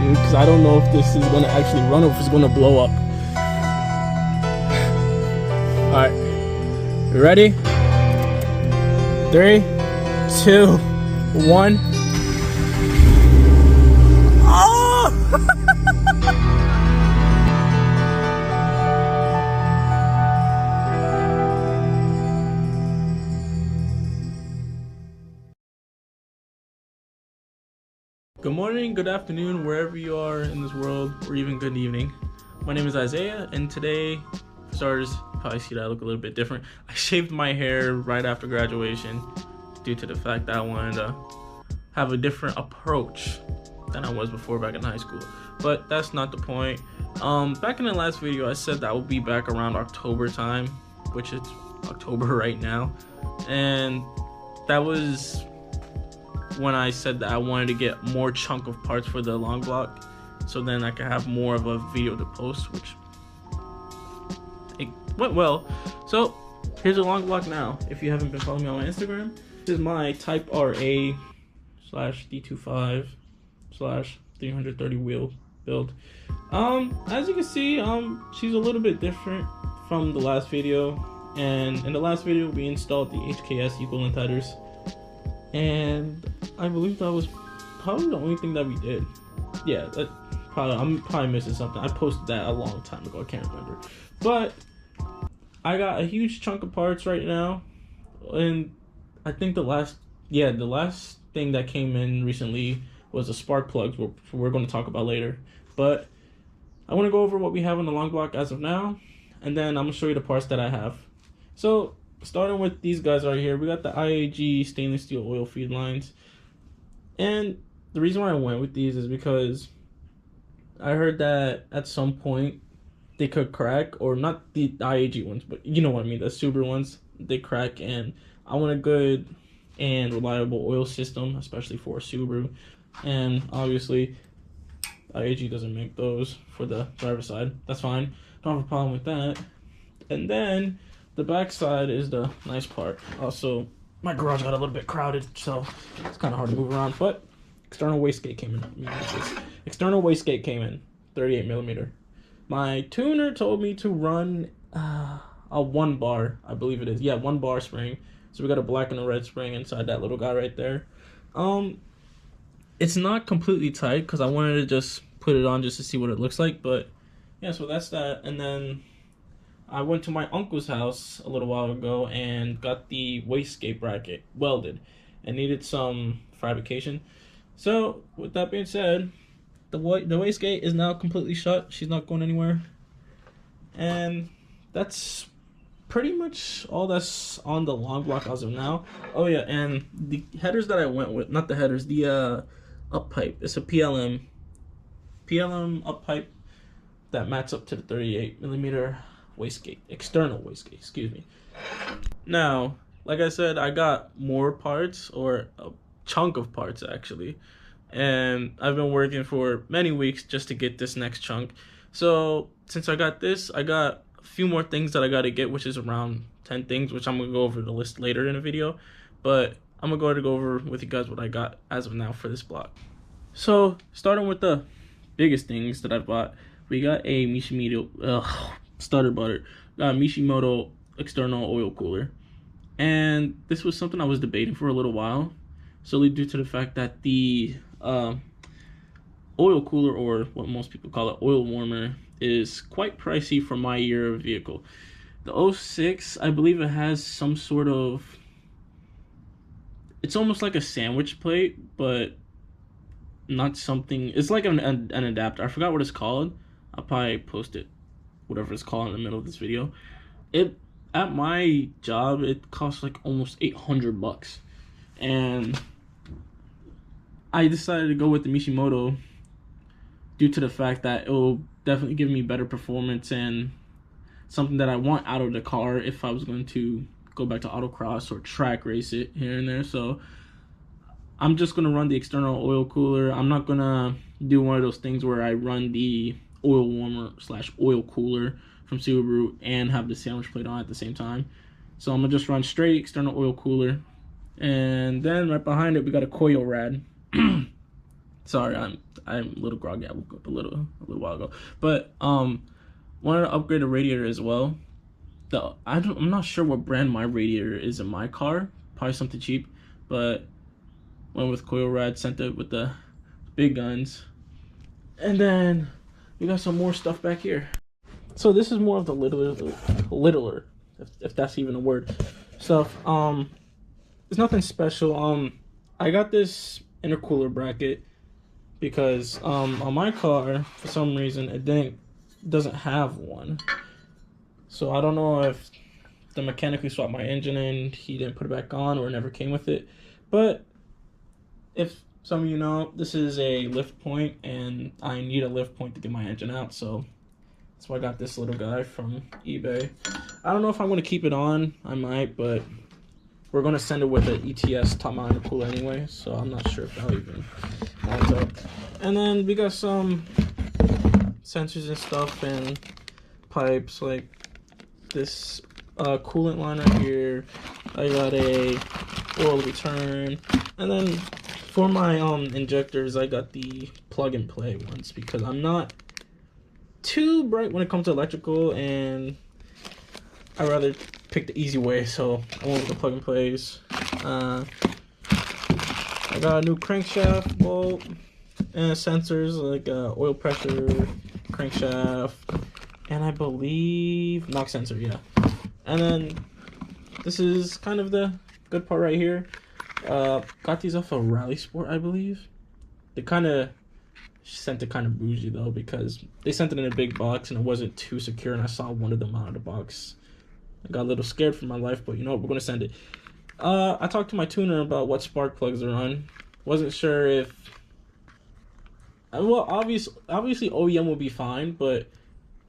dude, because I don't know if this is gonna actually run or if it's gonna blow up. All right, you ready? 3, 2, 1. Oh! Good morning, good afternoon, wherever you are in this world, or even good evening. My name is Isaiah, and today, for starters, you probably see that I look a little bit different. I shaved my hair right after graduation due to the fact that I wanted to have a different approach than I was before back in high school. But that's not the point. Back in the last video, I said that I would be back around October time, which it's October right now. And that was when I said that I wanted to get more chunk of parts for the long block, so then I could have more of a video to post, which it went well. So here's a long block now. If you haven't been following me on my Instagram, this is my Type RA/D25/330 wheel build. As you can see, she's a little bit different from the last video, and in the last video we installed the HKS equivalent headers, and I believe that was probably the only thing that we did. Yeah, I'm probably missing something. I posted that a long time ago, I can't remember. But I got a huge chunk of parts right now, and I think the last thing that came in recently was the spark plugs, which we're going to talk about later. But I want to go over what we have on the long block as of now, and then I'm going to show you the parts that I have. So starting with these guys right here, we got the IAG stainless steel oil feed lines. And the reason why I went with these is because I heard that at some point they could crack, or not the IAG ones, but you know what I mean, the Subie ones, they crack, and I want a good and reliable oil system, especially for a Subaru. And obviously IAG doesn't make those for the driver's side. That's fine, don't have a problem with that. And then the back side is the nice part. Also, my garage got a little bit crowded, so it's kind of hard to move around, but external wastegate came in. External wastegate came in, 38mm. My tuner told me to run a 1 bar, I believe it is. Yeah, 1 bar spring. So we got a black and a red spring inside that little guy right there. It's not completely tight because I wanted to just put it on just to see what it looks like, but yeah, so that's that. And then I went to my uncle's house a little while ago and got the wastegate bracket welded and needed some fabrication. So with that being said, the wastegate is now completely shut. She's not going anywhere. And that's pretty much all that's on the long block as of now. Oh yeah, and the headers that I went with, not the headers, the up pipe. It's a PLM up pipe that mats up to the 38mm wastegate, external wastegate, excuse me. Now, like I said, I got more parts, or a chunk of parts actually, and I've been working for many weeks just to get this next chunk. So since I got this, I got a few more things that I got to get, which is around 10 things, which I'm gonna go over the list later in the video, but I'm gonna go over with you guys what I got as of now for this block. So starting with the biggest things that I bought, we got a Mishimoto external oil cooler, and this was something I was debating for a little while, solely due to the fact that the oil cooler, or what most people call it, oil warmer, is quite pricey for my year of vehicle. The 06, I believe it has some sort of, it's almost like a sandwich plate, but not something, it's like an adapter. I forgot what it's called. I'll probably post it, whatever it's called, in the middle of this video. At my job, it costs like almost $800, and I decided to go with the Mishimoto due to the fact that it will definitely give me better performance and something that I want out of the car if I was going to go back to autocross or track race it here and there. So I'm just going to run the external oil cooler. I'm not going to do one of those things where I run the oil warmer / oil cooler from Subaru and have the sandwich plate on at the same time. So I'm gonna just run straight external oil cooler, and then right behind it we got a coil rad. Sorry, I'm a little groggy. I woke up a little while ago. But wanted to upgrade the radiator as well. I'm not sure what brand my radiator is in my car. Probably something cheap, but went with Coil Rad, sent it with the big guns. And then we got some more stuff back here. So this is more of the littler, if that's even a word, stuff. It's nothing special. I got this intercooler bracket because on my car, for some reason, it doesn't have one. So I don't know if the mechanic who swapped my engine in, he didn't put it back on or it never came with it. But if some of you know, this is a lift point and I need a lift point to get my engine out. So that's why I got this little guy from eBay. I don't know if I'm going to keep it on. I might, but we're going to send it with an ETS top mount intercooler anyway. So I'm not sure if that'll even mount up. And then we got some sensors and stuff and pipes like this coolant liner here. I got a oil return, and then for my injectors I got the plug and play ones because I'm not too bright when it comes to electrical and I rather pick the easy way, so I went with the plug and plays. I got a new crankshaft bolt and sensors like oil pressure, crankshaft, and I believe knock sensor, yeah. And then this is kind of the good part right here. Got these off of Rally Sport, I believe. They kind of sent it kind of bougie though because they sent it in a big box and it wasn't too secure, and I saw one of them out of the box. I got a little scared for my life, but you know what, we're gonna send it. I talked to my tuner about what spark plugs are on. Wasn't sure if, well, obviously OEM will be fine, but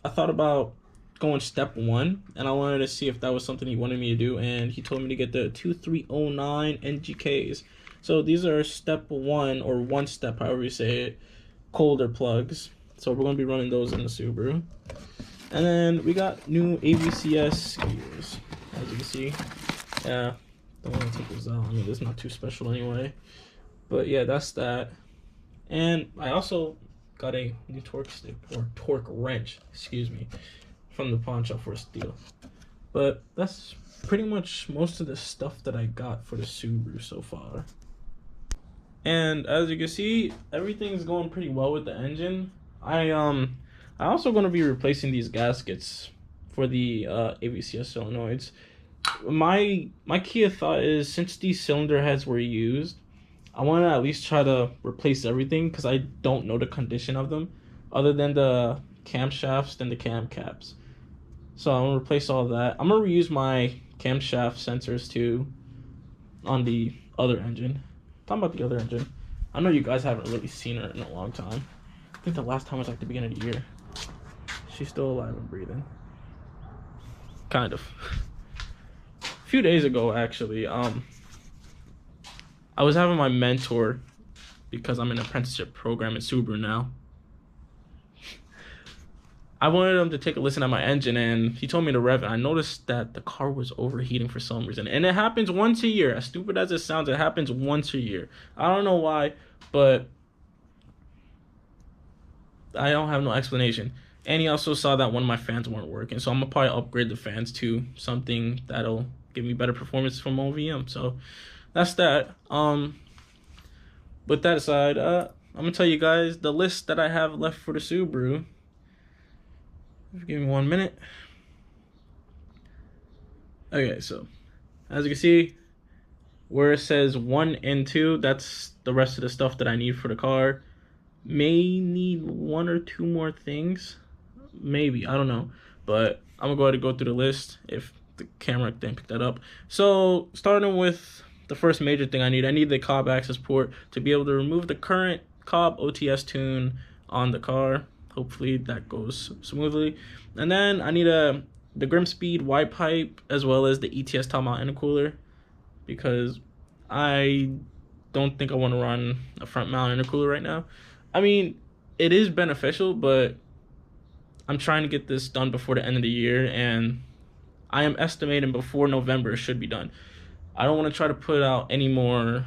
I thought about going step 1 and I wanted to see if that was something he wanted me to do, and he told me to get the 2309 NGKs. So these are step 1 or one step, however you say it, colder plugs. So we're going to be running those in the Subaru. And then we got new AVCS gears, as you can see. Yeah, don't want to take those out. I mean, it's not too special anyway. But yeah, that's that. And I also got a new torque stick, or torque wrench, excuse me, from the pawn shop for a steal. But that's pretty much most of the stuff that I got for the Subaru so far. And as you can see, everything's going pretty well with the engine. I also going to be replacing these gaskets for the AVCS solenoids. My key thought is, since these cylinder heads were used, I want to at least try to replace everything because I don't know the condition of them other than the camshafts and the cam caps. So I'm going to replace all of that. I'm going to reuse my camshaft sensors too on the other engine. Talking about the other engine, I know you guys haven't really seen her in a long time. I think the last time was like the beginning of the year. She's still alive and breathing. Kind of. A few days ago, actually, I was having my mentor, because I'm in an apprenticeship program at Subie now. I wanted him to take a listen at my engine, and he told me to rev it. I noticed that the car was overheating for some reason, and it happens once a year. As stupid as it sounds, it happens once a year. I don't know why, but I don't have no explanation. And he also saw that one of my fans weren't working, so I'm gonna probably upgrade the fans to something that'll give me better performance from OVM. So that's that. With that aside, I'm gonna tell you guys the list that I have left for the Subaru. Give me 1 minute. Okay, so as you can see, where it says 1 and 2, that's the rest of the stuff that I need for the car. May need 1 or 2 more things, maybe, I don't know, but I'm gonna go ahead and go through the list if the camera didn't pick that up. So starting with the first major thing I need the cob access port to be able to remove the current cob OTS tune on the car. Hopefully that goes smoothly. And then I need the Grimspeed Y pipe as well as the ETS top mount intercooler, because I don't think I want to run a front mount intercooler right now. I mean, it is beneficial, but I'm trying to get this done before the end of the year, and I am estimating before November it should be done. I don't want to try to put out any more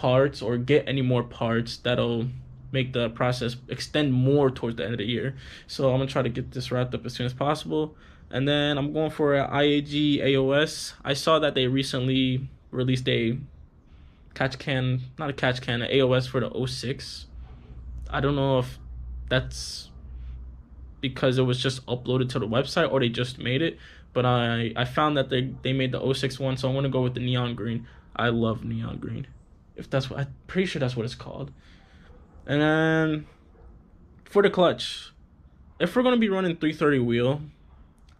parts or get any more parts that'll make the process extend more towards the end of the year. So I'm gonna try to get this wrapped up as soon as possible. And then I'm going for an IAG AOS. I saw that they recently released a catch can, not a catch can, an AOS for the 06. I don't know if that's because it was just uploaded to the website or they just made it, but I found that they made the 06 one, so I want to go with the neon green. I love neon green. If that's what, I'm pretty sure that's what it's called. And then for the clutch, if we're going to be running 330 wheel,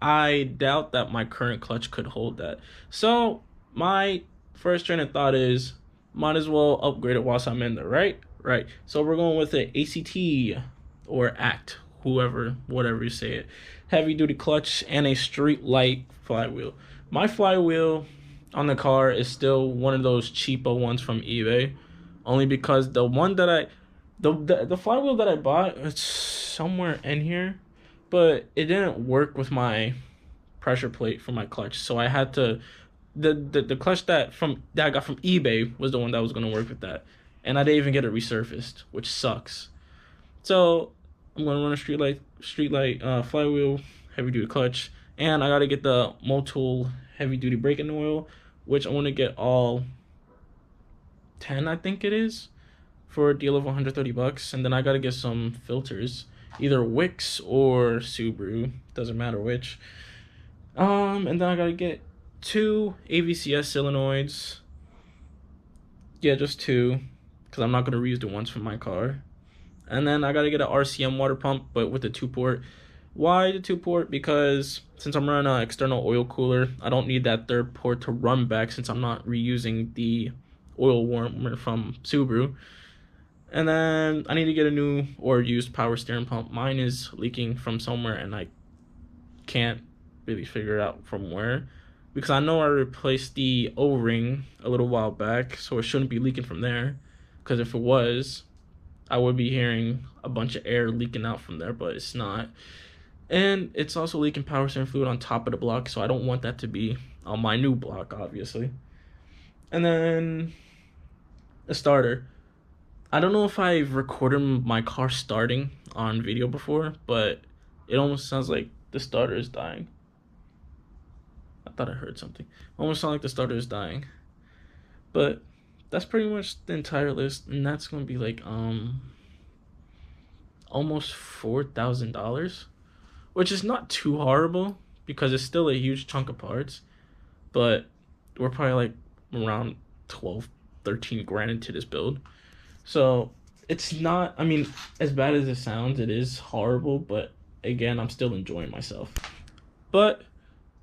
I doubt that my current clutch could hold that. So my first train of thought is, might as well upgrade it whilst I'm in there, right? Right. So we're going with an ACT or ACT, whatever you say it. Heavy duty clutch and a street light flywheel. My flywheel on the car is still one of those cheapo ones from eBay, only because the one that the flywheel that I bought, it's somewhere in here, but it didn't work with my pressure plate for my clutch, so I had to the clutch that I got from eBay was the one that was going to work with that, and I didn't even get it resurfaced, which sucks. So I'm going to run a street light flywheel, heavy duty clutch, and I got to get the Motul heavy duty braking oil, which I want to get all 10, I think it is, for a deal of $130. And then I got to get some filters, either Wix or Subaru, doesn't matter which. And then I got to get 2 AVCS solenoids. Yeah, just 2, because I'm not going to reuse the ones from my car. And then I got to get an RCM water pump, but with the 2-port. Why the 2-port? Because since I'm running an external oil cooler, I don't need that 3rd port to run back, since I'm not reusing the oil warmer from Subaru. And then I need to get a new or used power steering pump. Mine is leaking from somewhere, and I can't really figure out from where, because I know I replaced the O-ring a little while back, so it shouldn't be leaking from there, because if it was, I would be hearing a bunch of air leaking out from there, but it's not. And it's also leaking power steering fluid on top of the block, so I don't want that to be on my new block, obviously. And then a starter. I don't know if I've recorded my car starting on video before, but it almost sounds like the starter is dying. I thought I heard something. Almost sound like the starter is dying. But that's pretty much the entire list, and that's gonna be like almost $4,000, which is not too horrible because it's still a huge chunk of parts, but we're probably like around 12-13 grand into this build. So it's not, I mean, as bad as it sounds, it is horrible, but again, I'm still enjoying myself. But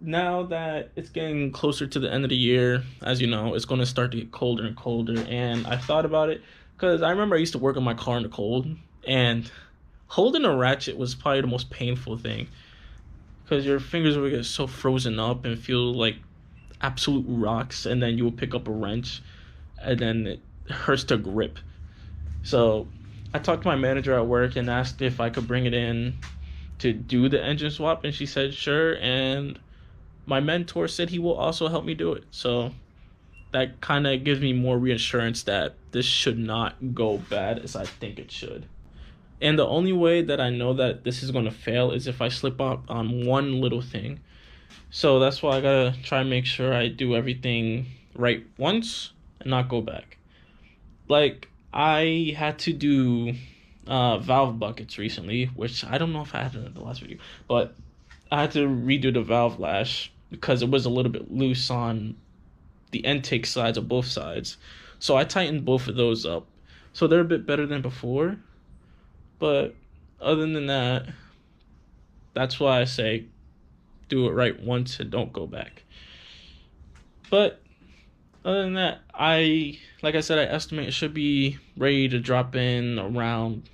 now that it's getting closer to the end of the year, as you know, it's going to start to get colder and colder, and I thought about it because I remember I used to work on my car in the cold, and holding a ratchet was probably the most painful thing, because your fingers would get so frozen up and feel like absolute rocks, and then you will pick up a wrench and then it hurts to grip. So I talked to my manager at work and asked if I could bring it in to do the engine swap, and she said sure, and my mentor said he will also help me do it. So that kind of gives me more reassurance that this should not go bad as I think it should. And the only way that I know that this is going to fail is if I slip up on one little thing. So that's why I gotta try and make sure I do everything right once and not go back. Like, I had to do valve buckets recently, which I don't know if I had it in the last video, but I had to redo the valve lash because it was a little bit loose on the intake sides of both sides. So I tightened both of those up. So they're a bit better than before. But other than that, that's why I say do it right once and don't go back. But other than that, like I said, I estimate it should be ready to drop in around,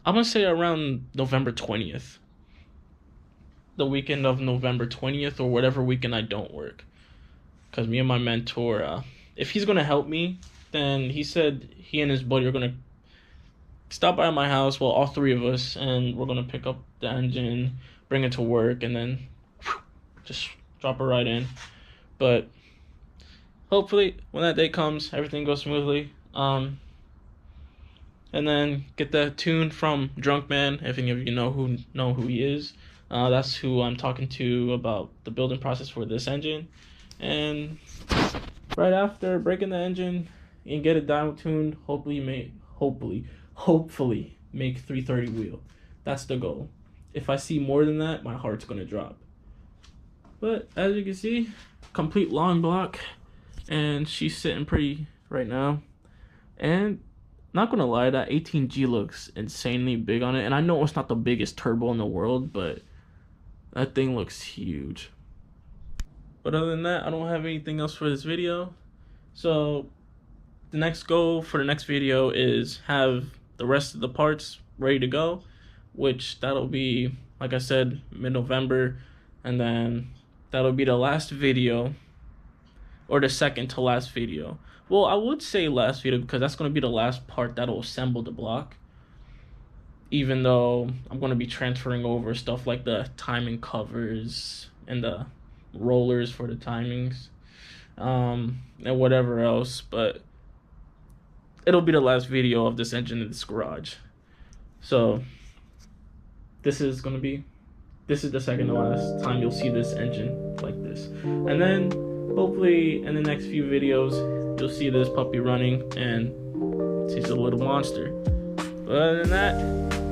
I'm going to say around November 20th. The weekend of November 20th, or whatever weekend I don't work. Because me and my mentor, if he's going to help me, then he said he and his buddy are going to stop by my house, well, all three of us, and we're going to pick up the engine, bring it to work, and then just drop it right in. But hopefully when that day comes, everything goes smoothly. And then get the tune from Drunk Man. If any of you know who he is, that's who I'm talking to about the building process for this engine. And right after breaking the engine and get it dial tuned, hopefully make 330 wheel. That's the goal. If I see more than that, my heart's gonna drop. But as you can see, complete long block, and she's sitting pretty right now. And not gonna lie, that 18G looks insanely big on it. And I know it's not the biggest turbo in the world, but that thing looks huge. But other than that, I don't have anything else for this video. So the next goal for the next video is have the rest of the parts ready to go, which that'll be, like I said, mid-November. And then that'll be the last video, or the second to last video. Well, I would say last video because that's going to be the last part that'll assemble the block. Even though I'm going to be transferring over stuff like the timing covers and the rollers for the timings, and whatever else. But it'll be the last video of this engine in this garage. So this is the second to last time you'll see this engine like this. And then hopefully in the next few videos, you'll see this puppy running, and she's a little monster. But other than that,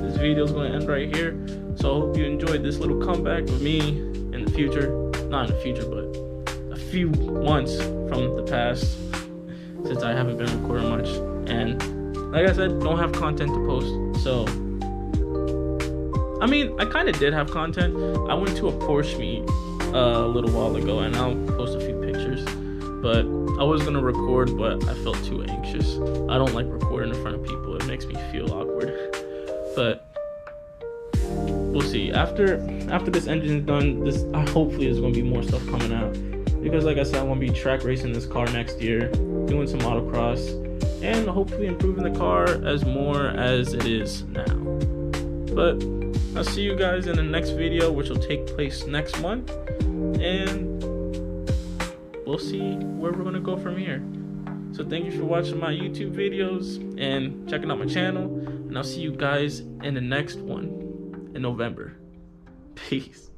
this video is going to end right here. So I hope you enjoyed this little comeback with me in the future. Not in the future, but a few months from the past, since I haven't been recording much. And like I said, don't have content to post. So, I mean, I kind of did have content. I went to a Porsche meet a little while ago, and I'll post a few pictures. But I was gonna record, but I felt too anxious. I don't like recording in front of people. It makes me feel awkward. But we'll see. After this engine is done, hopefully there's gonna be more stuff coming out. Because like I said, I want to be track racing this car next year, doing some autocross, and hopefully improving the car as more as it is now. But I'll see you guys in the next video, which will take place next month, and we'll see where we're gonna go from here. So thank you for watching my YouTube videos and checking out my channel, and I'll see you guys in the next one in November. Peace.